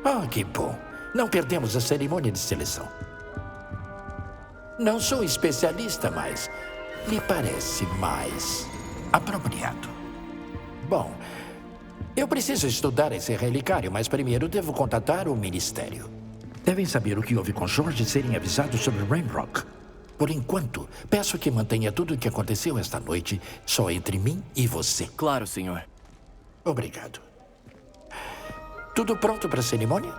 Ah, que bom. Não perdemos a cerimônia de seleção. Não sou especialista, mas me parece mais apropriado. Bom, eu preciso estudar esse relicário, mas primeiro devo contatar o Ministério. Devem saber o que houve com George e serem avisados sobre Rainrock. Por enquanto, peço que mantenha tudo o que aconteceu esta noite só entre mim e você. Claro, senhor. Obrigado. Tudo pronto para a cerimônia?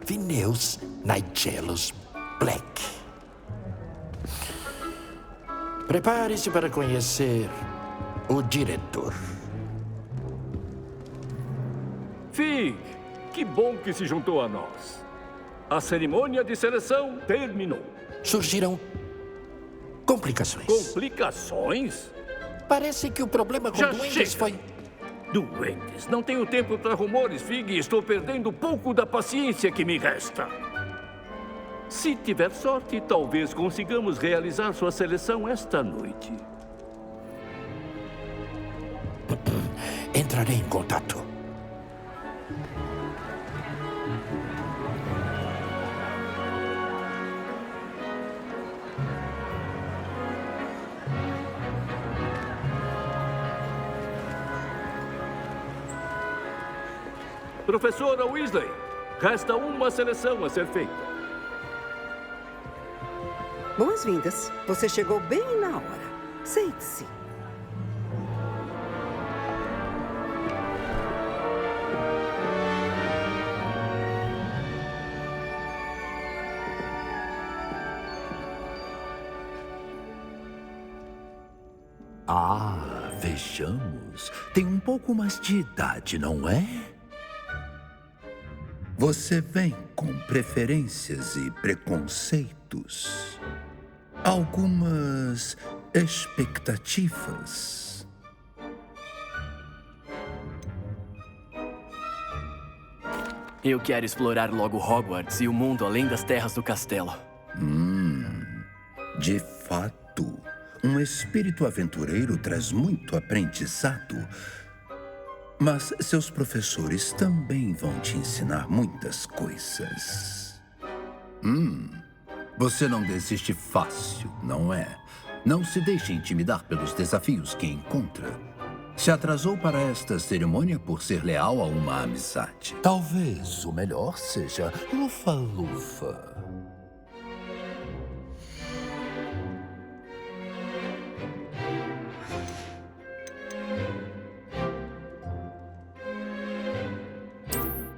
Phineas Nigellus Black. Prepare-se para conhecer o diretor. Fig, que bom que se juntou a nós. A cerimônia de seleção terminou. Surgiram complicações. Complicações? Parece que o problema com Já doentes chega. foi... Doentes. Não tenho tempo para rumores, Fig. Estou perdendo um pouco da paciência que me resta. Se tiver sorte, talvez consigamos realizar sua seleção esta noite. Entrarei em contato. Professora Weasley, resta uma seleção a ser feita. Boas-vindas. Você chegou bem na hora. Sente-se. Ah, vejamos. Tem um pouco mais de idade, não é? Você vem com preferências e preconceitos. Algumas expectativas. Eu quero explorar logo Hogwarts e o mundo além das terras do castelo. De fato, um espírito aventureiro traz muito aprendizado. Mas seus professores também vão te ensinar muitas coisas. Você não desiste fácil, não é? Não se deixe intimidar pelos desafios que encontra. Se atrasou para esta cerimônia por ser leal a uma amizade. Talvez o melhor seja lufa-lufa.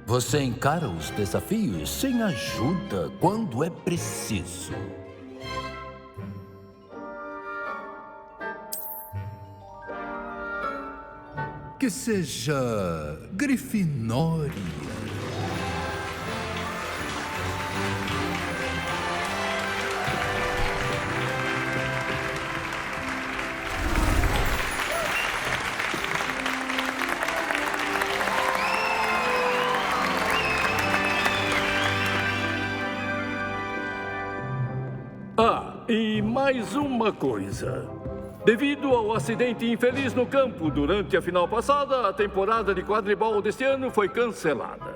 Você encara os desafios sem ajuda quando é preciso. Que seja Grifinória. E mais uma coisa. Devido ao acidente infeliz no campo durante a final passada, a temporada de quadribol deste ano foi cancelada.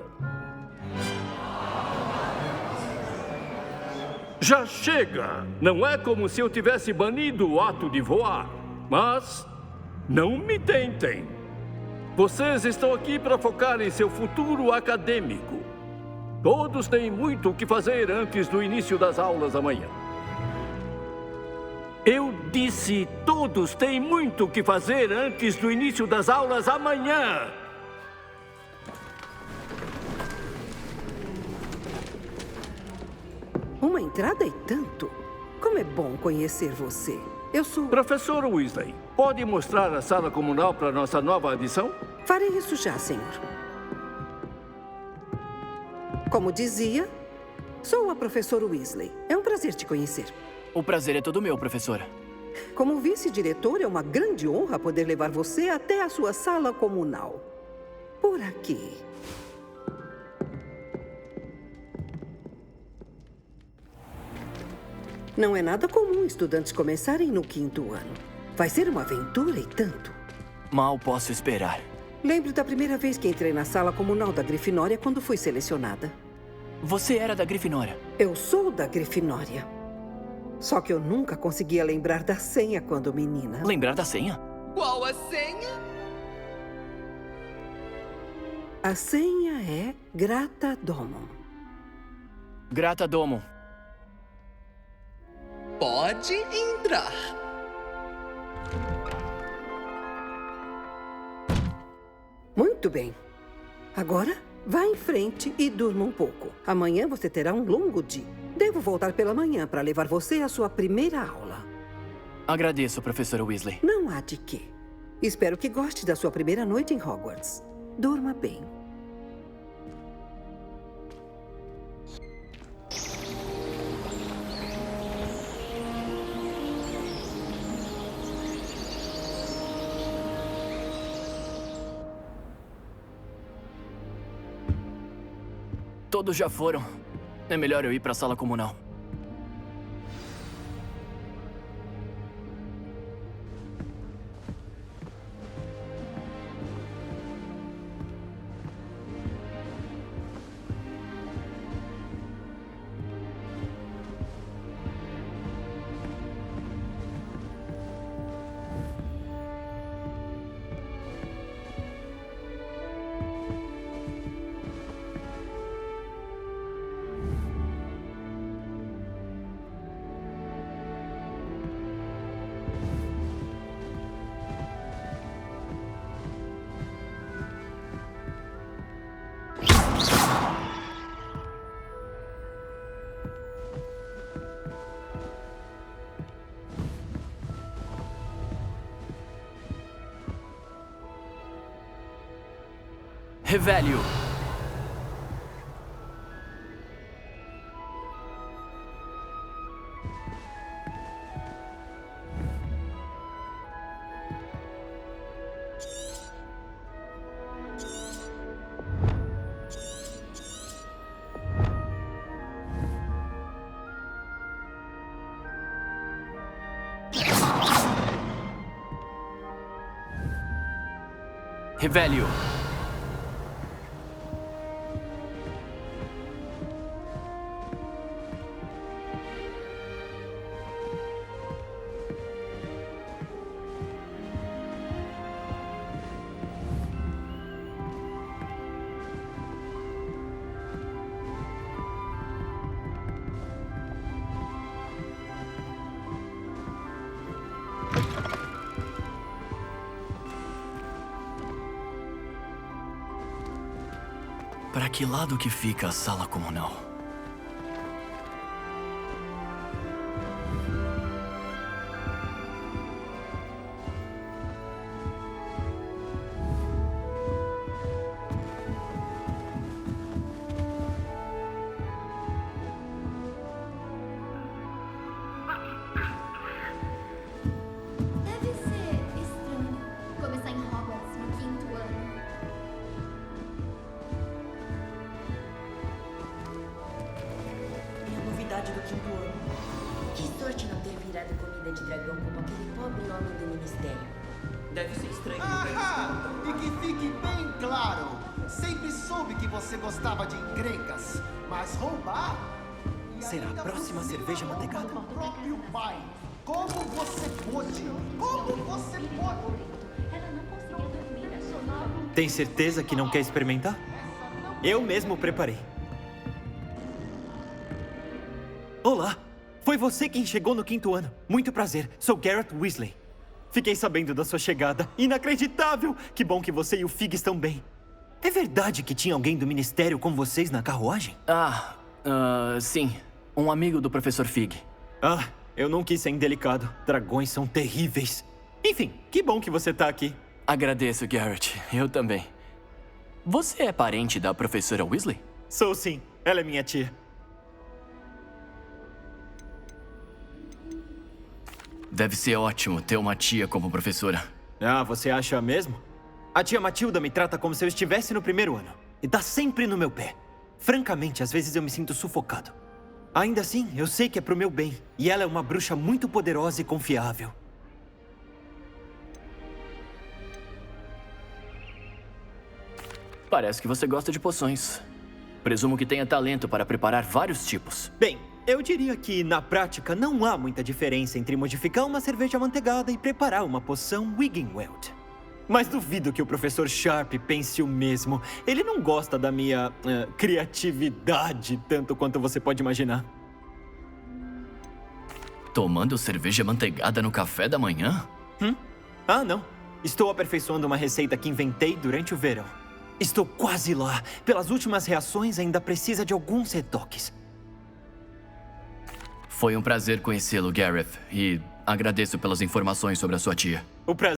Já chega! Não é como se eu tivesse banido o ato de voar. Mas não me tentem. Vocês estão aqui para focar em seu futuro acadêmico. Todos têm muito o que fazer antes do início das aulas amanhã. Eu disse, todos têm muito o que fazer antes do início das aulas amanhã. Uma entrada e tanto. Como é bom conhecer você. Eu sou... Professor Weasley, pode mostrar a sala comunal para nossa nova adição? Farei isso já, senhor. Como dizia, sou a professora Weasley. É um prazer te conhecer. O prazer é todo meu, professora. Como vice-diretor, é uma grande honra poder levar você até a sua sala comunal. Por aqui. Não é nada comum estudantes começarem no 5º ano. Vai ser uma aventura e tanto. Mal posso esperar. Lembro da primeira vez que entrei na sala comunal da Grifinória quando fui selecionada. Você era da Grifinória? Eu sou da Grifinória. Só que eu nunca conseguia lembrar da senha quando menina. Lembrar da senha? Qual a senha? A senha é Grata Domum. Grata Domum. Pode entrar. Muito bem. Agora, vá em frente e durma um pouco. Amanhã você terá um longo dia. Devo voltar pela manhã para levar você à sua primeira aula. Agradeço, professora Weasley. Não há de quê. Espero que goste da sua primeira noite em Hogwarts. Durma bem. Todos já foram. É melhor eu ir para a sala comunal. Revelio. Revelio. Para que lado que fica a sala comunal? Deve ser estranho começar em Hogwarts no 5º ano. É a novidade do 5º ano. Que sorte não ter virado comida de dragão como aquele pobre homem do ministério. Deve ser estranho. E que fique bem claro, sempre soube que você gostava de encrencas, mas roubar... Será a próxima cerveja manteigada? O próprio pai. Como você pôde? Como você pôde? Ela não conseguiu dormir a sono. Tem certeza que não quer experimentar? Eu mesmo preparei. Olá! Foi você quem chegou no 5º ano. Muito prazer, sou Garrett Weasley. Fiquei sabendo da sua chegada. Inacreditável! Que bom que você e o Fig estão bem. É verdade que tinha alguém do ministério com vocês na carruagem? Sim. Um amigo do professor Fig. Ah, eu não quis ser indelicado. Dragões são terríveis. Enfim, que bom que você tá aqui. Agradeço, Garrett. Eu também. Você é parente da professora Weasley? Sou sim. Ela é minha tia. Deve ser ótimo ter uma tia como professora. Ah, você acha mesmo? A tia Matilda me trata como se eu estivesse no primeiro ano. E tá sempre no meu pé. Francamente, às vezes eu me sinto sufocado. Ainda assim, eu sei que é pro meu bem. E ela é uma bruxa muito poderosa e confiável. Parece que você gosta de poções. Presumo que tenha talento para preparar vários tipos. Bem, eu diria que, na prática, não há muita diferença entre modificar uma cerveja amanteigada e preparar uma poção Wiggenweld. Mas duvido que o professor Sharp pense o mesmo. Ele não gosta da minha criatividade tanto quanto você pode imaginar. Tomando cerveja amanteigada no café da manhã? Ah, não. Estou aperfeiçoando uma receita que inventei durante o verão. Estou quase lá. Pelas últimas reações, ainda precisa de alguns retoques. Foi um prazer conhecê-lo, Gareth. E agradeço pelas informações sobre a sua tia. O prazer